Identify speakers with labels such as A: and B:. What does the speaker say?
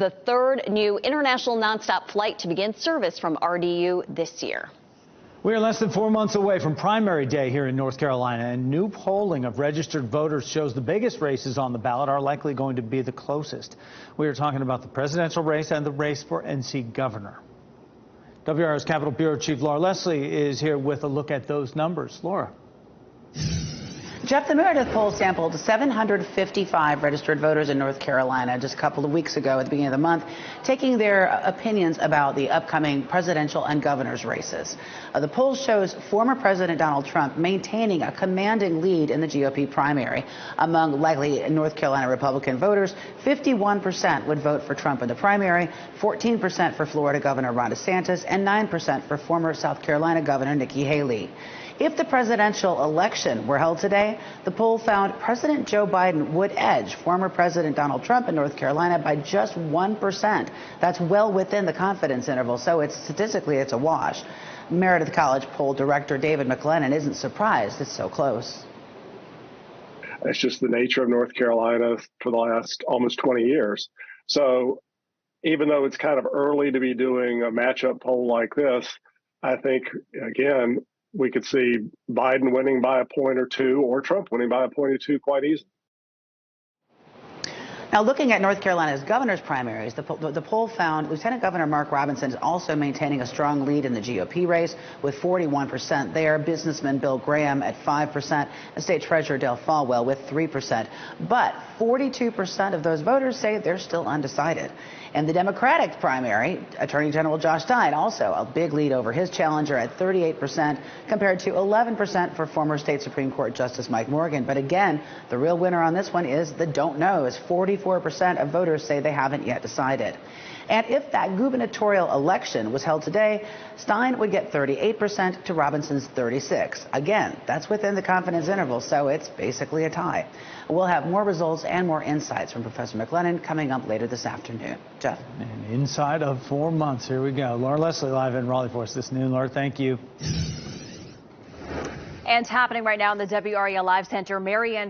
A: The third new international nonstop flight to begin service from RDU this year.
B: We are less than 4 months away from primary day here in North Carolina, and new polling of registered voters shows the biggest races on the ballot are likely going to be the closest. We are talking about the presidential race and the race for NC governor. WRAL's Capitol Bureau Chief Laura Leslie is here with a look at those numbers. Laura.
C: Jeff, the Meredith poll sampled 755 registered voters in North Carolina just a couple of weeks ago at the beginning of the month, taking their opinions about the upcoming presidential and governor's races. The poll shows former President Donald Trump maintaining a commanding lead in the GOP primary. Among likely North Carolina Republican voters, 51% would vote for Trump in the primary, 14% for Florida Governor Ron DeSantis, and 9% for former South Carolina Governor Nikki Haley. If the presidential election were held today, the poll found President Joe Biden would edge former President Donald Trump in North Carolina by just 1%. That's well within the confidence interval, so statistically it's a wash. Meredith College poll director David McLennan isn't surprised it's so close.
D: It's just the nature of North Carolina for the last almost 20 years. So even though it's kind of early to be doing a matchup poll like this, I think, again, we could see Biden winning by a point or two or Trump winning by a point or two quite easily.
C: Now, looking at North Carolina's governor's primaries, the poll found Lieutenant Governor Mark Robinson is also maintaining a strong lead in the GOP race with 41% there, businessman Bill Graham at 5%, and State Treasurer Dale Folwell with 3%. But 42% of those voters say they're still undecided. In the Democratic primary, Attorney General Josh Stein also a big lead over his challenger at 38% compared to 11% for former state Supreme Court Justice Mike Morgan. But again, the real winner on this one is the don't know, as 44% of voters say they haven't yet decided. And if that gubernatorial election was held today, Stein would get 38% to Robinson's 36%. Again, that's within the confidence interval, so it's basically a tie. We'll have more results and more insights from Professor McLennan coming up later this afternoon. Jeff?
B: And inside of 4 months, here we go. Laura Leslie live in Raleigh for us this noon. Laura, thank you.
A: And happening right now in the WRAL Live Center, Marianne